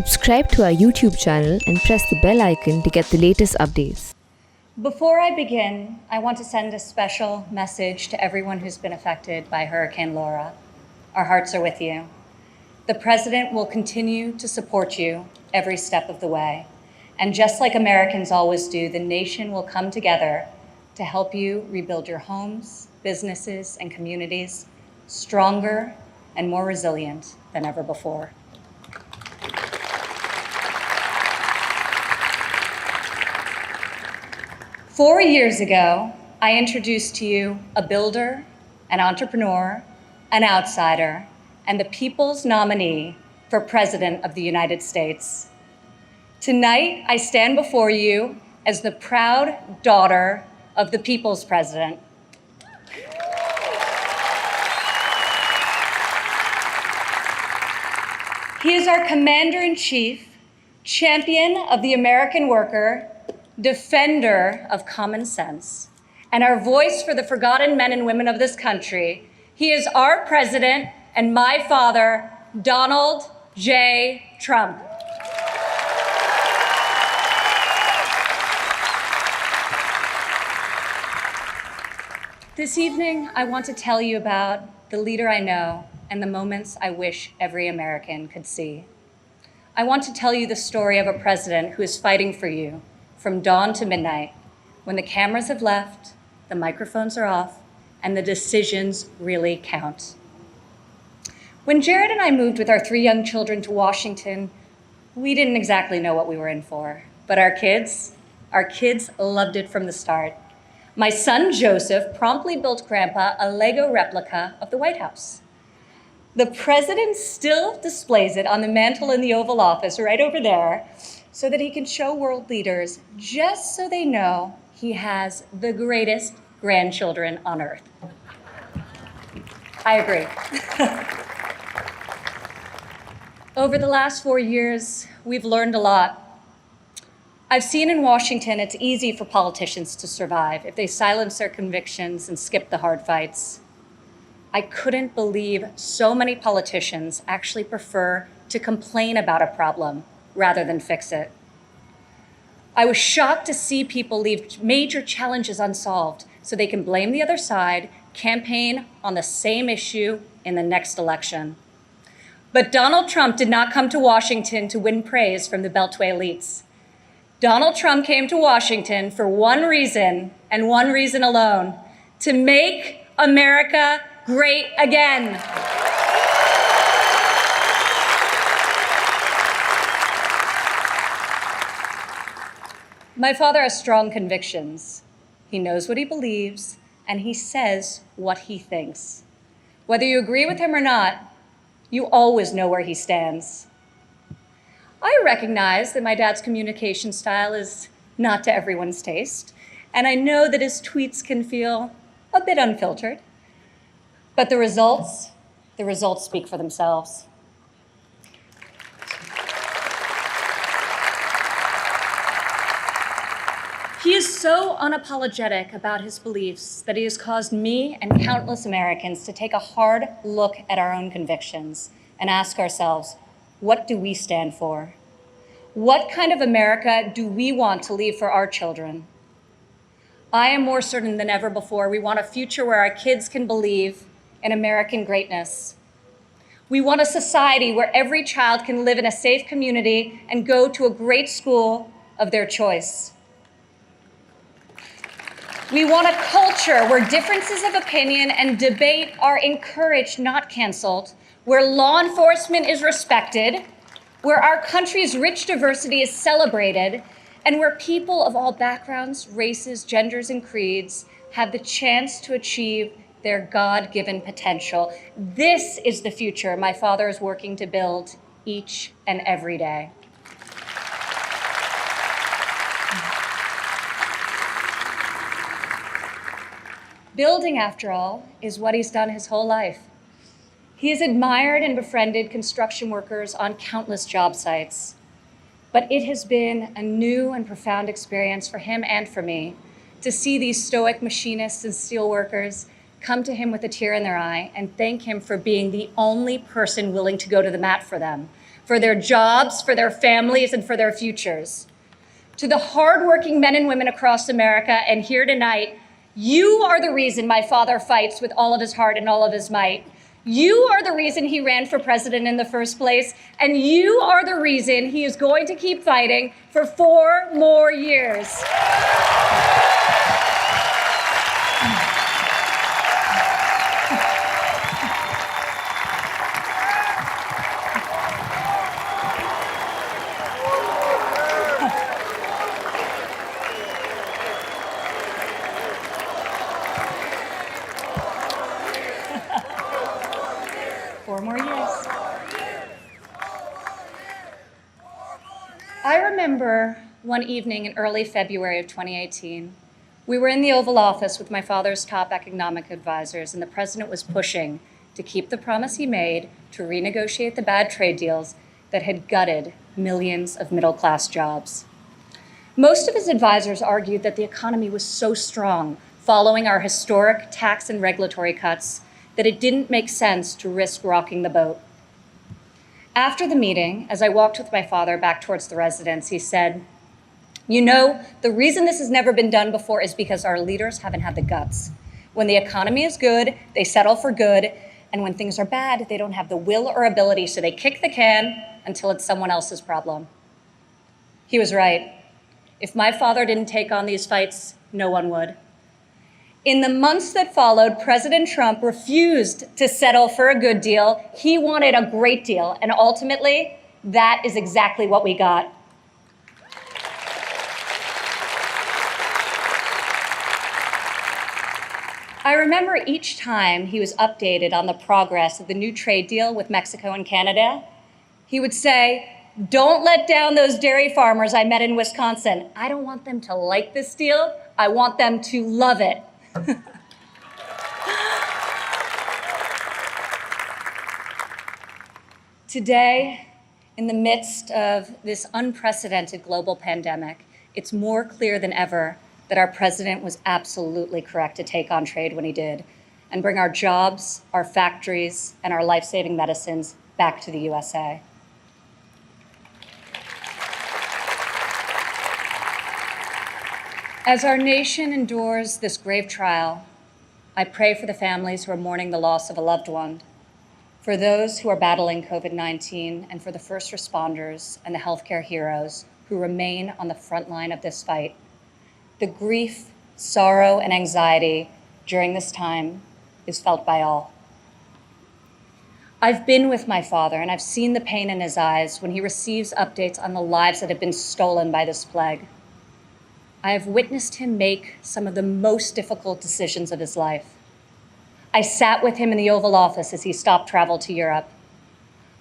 Subscribe to our YouTube channel and press the bell icon to get the latest updates. Before I begin, I want to send a special message to everyone who's been affected by Hurricane Laura. Our hearts are with you. The President will continue to support you every step of the way. And just like Americans always do, the nation will come together to help you rebuild your homes, businesses, and communities stronger and more resilient than ever before. Four years ago, I introduced to you a builder, an entrepreneur, an outsider, and the people's nominee for President of the United States. Tonight, I stand before you as the proud daughter of the people's president. He is our commander-in-chief, champion of the American worker, defender of common sense, and our voice for the forgotten men and women of this country. He is our president and my father, Donald J. Trump. This evening, I want to tell you about the leader I know and the moments I wish every American could see. I want to tell you the story of a president who is fighting for you from dawn to midnight, when the cameras have left, the microphones are off, and the decisions really count. When Jared and I moved with our 3 young children to Washington, we didn't exactly know what we were in for, but our kids loved it from the start. My son, Joseph, promptly built Grandpa a Lego replica of the White House. The president still displays it on the mantle in the Oval Office right over there so that he can show world leaders, just so they know he has the greatest grandchildren on earth. I agree. Over the last 4 years, we've learned a lot. I've seen in Washington it's easy for politicians to survive if they silence their convictions and skip the hard fights. I couldn't believe so many politicians actually prefer to complain about a problem rather than fix it. I was shocked to see people leave major challenges unsolved so they can blame the other side, campaign on the same issue in the next election. But Donald Trump did not come to Washington to win praise from the Beltway elites. Donald Trump came to Washington for one reason and one reason alone: to make America great again. My father has strong convictions. He knows what he believes, and he says what he thinks. Whether you agree with him or not, you always know where he stands. I recognize that my dad's communication style is not to everyone's taste, and I know that his tweets can feel a bit unfiltered. But the results speak for themselves. He is so unapologetic about his beliefs that he has caused me and countless Americans to take a hard look at our own convictions and ask ourselves, what do we stand for? What kind of America do we want to leave for our children? I am more certain than ever before we want a future where our kids can believe in American greatness. We want a society where every child can live in a safe community and go to a great school of their choice. We want a culture where differences of opinion and debate are encouraged, not canceled, where law enforcement is respected, where our country's rich diversity is celebrated, and where people of all backgrounds, races, genders, and creeds have the chance to achieve their God-given potential. This is the future my father is working to build each and every day. Building, after all, is what he's done his whole life. He has admired and befriended construction workers on countless job sites. But it has been a new and profound experience for him and for me to see these stoic machinists and steelworkers come to him with a tear in their eye and thank him for being the only person willing to go to the mat for them, for their jobs, for their families, and for their futures. To the hardworking men and women across America and here tonight, you are the reason my father fights with all of his heart and all of his might. You are the reason he ran for president in the first place, and you are the reason he is going to keep fighting for 4 more years. I remember one evening in early February of 2018, we were in the Oval Office with my father's top economic advisors, and the president was pushing to keep the promise he made to renegotiate the bad trade deals that had gutted millions of middle-class jobs. Most of his advisors argued that the economy was so strong following our historic tax and regulatory cuts that it didn't make sense to risk rocking the boat. After the meeting, as I walked with my father back towards the residence, he said, "You know, the reason this has never been done before is because our leaders haven't had the guts. When the economy is good, they settle for good, and when things are bad, they don't have the will or ability, so they kick the can until it's someone else's problem." He was right. If my father didn't take on these fights, no one would. In the months that followed, President Trump refused to settle for a good deal. He wanted a great deal, and ultimately, that is exactly what we got. I remember each time he was updated on the progress of the new trade deal with Mexico and Canada, he would say, "Don't let down those dairy farmers I met in Wisconsin. I don't want them to like this deal. I want them to love it." Today, in the midst of this unprecedented global pandemic, it's more clear than ever that our president was absolutely correct to take on trade when he did and bring our jobs, our factories, and our life-saving medicines back to the USA. As our nation endures this grave trial, I pray for the families who are mourning the loss of a loved one, for those who are battling COVID-19, and for the first responders and the healthcare heroes who remain on the front line of this fight. The grief, sorrow, and anxiety during this time is felt by all. I've been with my father, and I've seen the pain in his eyes when he receives updates on the lives that have been stolen by this plague. I have witnessed him make some of the most difficult decisions of his life. I sat with him in the Oval Office as he stopped travel to Europe.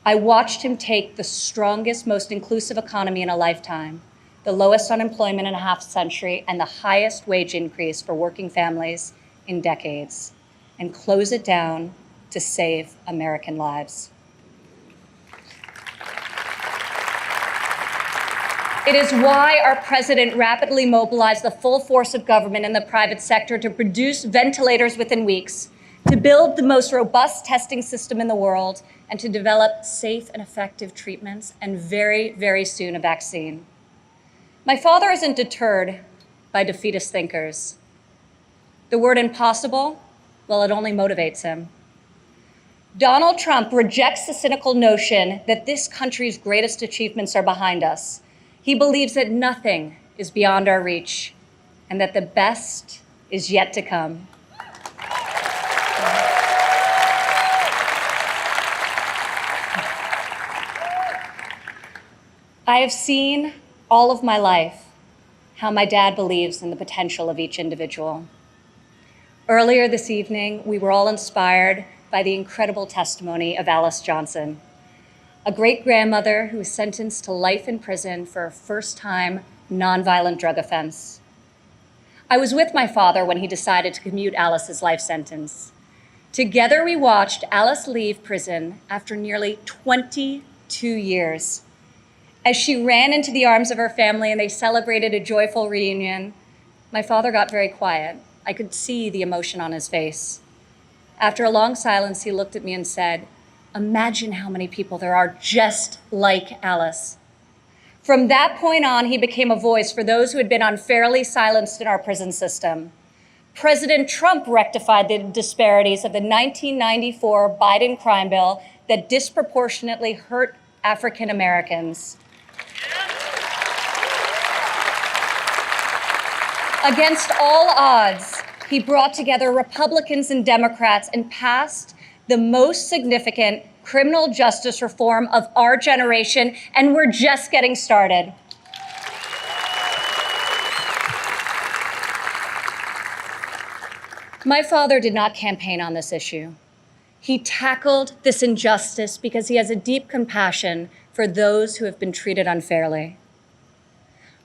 I watched him take the strongest, most inclusive economy in a lifetime, the lowest unemployment in a half century, and the highest wage increase for working families in decades, and close it down to save American lives. It is why our president rapidly mobilized the full force of government and the private sector to produce ventilators within weeks, to build the most robust testing system in the world, and to develop safe and effective treatments, and very, very soon a vaccine. My father isn't deterred by defeatist thinkers. The word impossible, well, it only motivates him. Donald Trump rejects the cynical notion that this country's greatest achievements are behind us. He believes that nothing is beyond our reach and that the best is yet to come. I have seen all of my life how my dad believes in the potential of each individual. Earlier this evening, we were all inspired by the incredible testimony of Alice Johnson, a great-grandmother who was sentenced to life in prison for a first-time nonviolent drug offense. I was with my father when he decided to commute Alice's life sentence. Together, we watched Alice leave prison after nearly 22 years. As she ran into the arms of her family and they celebrated a joyful reunion, my father got very quiet. I could see the emotion on his face. After a long silence, he looked at me and said, Imagine how many people there are just like Alice. From that point on, he became a voice for those who had been unfairly silenced in our prison system. President Trump rectified the disparities of the 1994 Biden crime bill that disproportionately hurt African Americans. Against all odds, he brought together Republicans and Democrats and passed the most significant criminal justice reform of our generation, and we're just getting started. My father did not campaign on this issue. He tackled this injustice because he has a deep compassion for those who have been treated unfairly.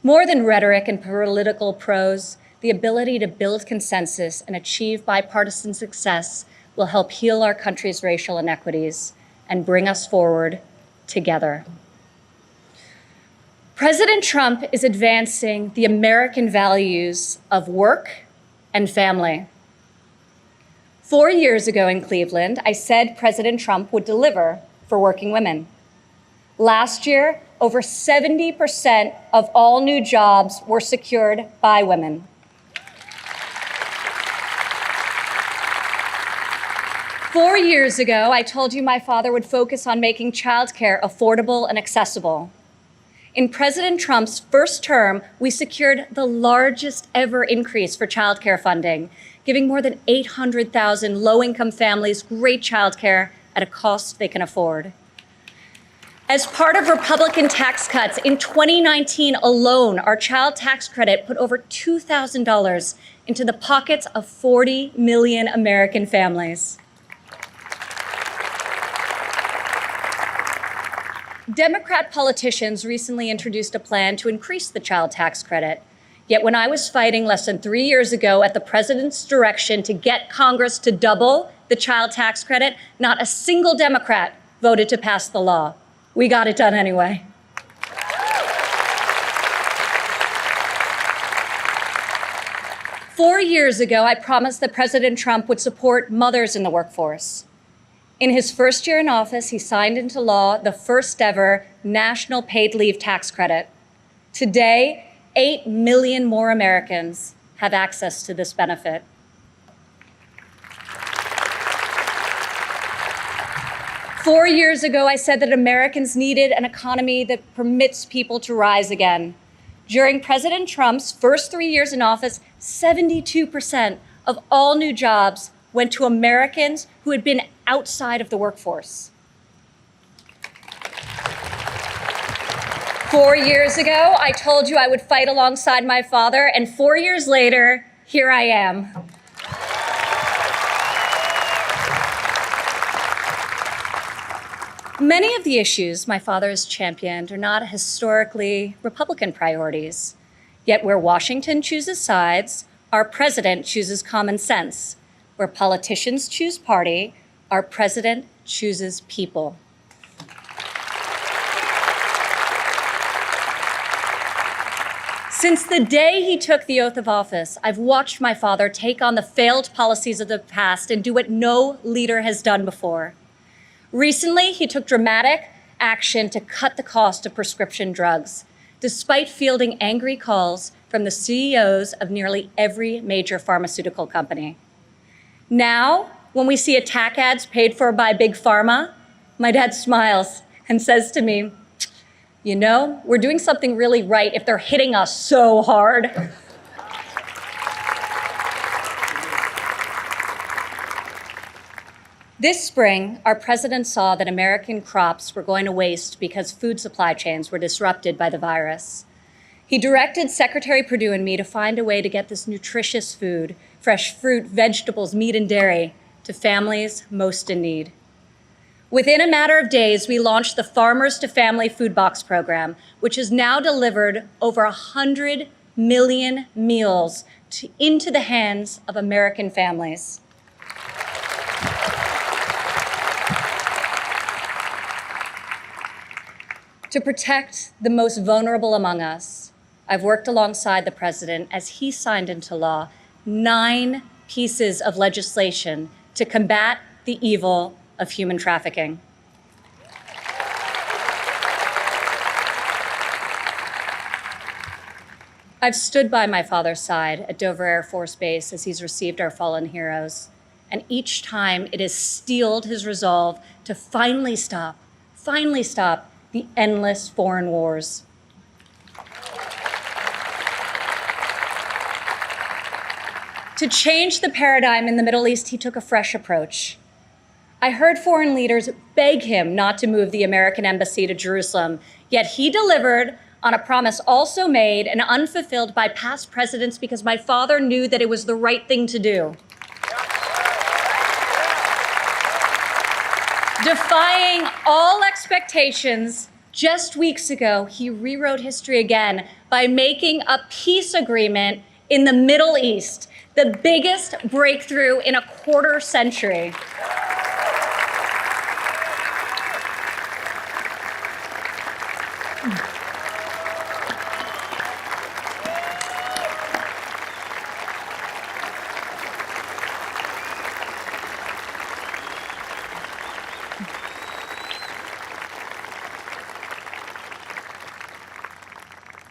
More than rhetoric and political prose, the ability to build consensus and achieve bipartisan success will help heal our country's racial inequities and bring us forward together. President Trump is advancing the American values of work and family. 4 years ago in Cleveland, I said President Trump would deliver for working women. Last year, over 70% of all new jobs were secured by women. Four years ago, I told you my father would focus on making childcare affordable and accessible. In President Trump's first term, we secured the largest ever increase for childcare funding, giving more than 800,000 low-income families great childcare at a cost they can afford. As part of Republican tax cuts, in 2019 alone, our child tax credit put over $2,000 into the pockets of 40 million American families. Democrat politicians recently introduced a plan to increase the child tax credit. Yet when I was fighting less than 3 years ago at the president's direction to get Congress to double the child tax credit, not a single Democrat voted to pass the law. We got it done anyway. Four years ago, I promised that President Trump would support mothers in the workforce. In his first year in office, he signed into law the first ever national paid leave tax credit. Today, 8 million more Americans have access to this benefit. Four years ago, I said that Americans needed an economy that permits people to rise again. During President Trump's first 3 years in office, 72% of all new jobs went to Americans who had been outside of the workforce. 4 years ago, I told you I would fight alongside my father, and 4 years later, here I am. Many of the issues my father has championed are not historically Republican priorities. Yet where Washington chooses sides, our president chooses common sense. Where politicians choose party, our president chooses people. Since the day he took the oath of office, I've watched my father take on the failed policies of the past and do what no leader has done before. Recently, he took dramatic action to cut the cost of prescription drugs, despite fielding angry calls from the CEOs of nearly every major pharmaceutical company. Now, when we see attack ads paid for by Big Pharma, my dad smiles and says to me, "You know, we're doing something really right if they're hitting us so hard." This spring, our president saw that American crops were going to waste because food supply chains were disrupted by the virus. He directed Secretary Perdue and me to find a way to get this nutritious food, fresh fruit, vegetables, meat, and dairy, to families most in need. Within a matter of days, we launched the Farmers to Family Food Box program, which has now delivered over 100 million meals into the hands of American families. To protect the most vulnerable among us, I've worked alongside the president as he signed into law 9 pieces of legislation to combat the evil of human trafficking. I've stood by my father's side at Dover Air Force Base as he's received our fallen heroes, and each time it has steeled his resolve to finally stop the endless foreign wars. To change the paradigm in the Middle East, he took a fresh approach. I heard foreign leaders beg him not to move the American embassy to Jerusalem, yet he delivered on a promise also made and unfulfilled by past presidents because my father knew that it was the right thing to do. Defying all expectations, just weeks ago, he rewrote history again by making a peace agreement in the Middle East, the biggest breakthrough in a quarter century.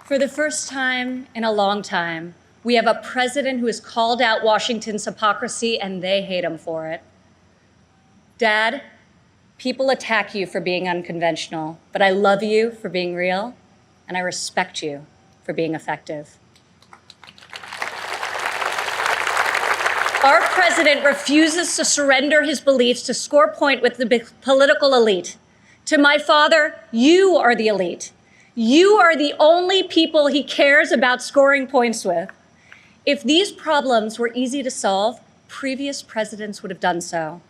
For the first time in a long time, we have a president who has called out Washington's hypocrisy, and they hate him for it. Dad, people attack you for being unconventional, but I love you for being real, and I respect you for being effective. Our president refuses to surrender his beliefs to score point with the political elite. To my father, you are the elite. You are the only people he cares about scoring points with. If these problems were easy to solve, previous presidents would have done so.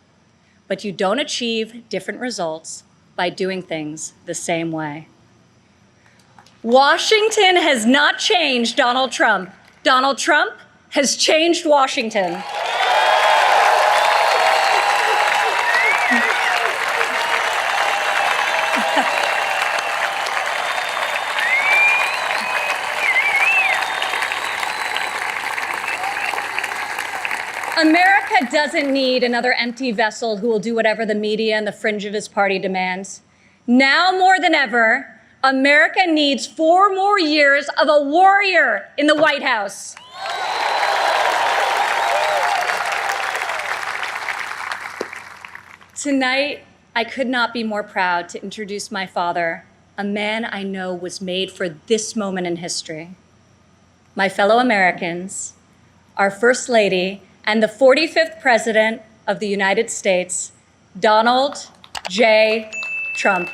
But you don't achieve different results by doing things the same way. Washington has not changed Donald Trump. Donald Trump has changed Washington. America doesn't need another empty vessel who will do whatever the media and the fringe of his party demands. Now more than ever, America needs 4 more years of a warrior in the White House. Tonight, I could not be more proud to introduce my father, a man I know was made for this moment in history. My fellow Americans, our First Lady, and the 45th President of the United States, Donald J. Trump.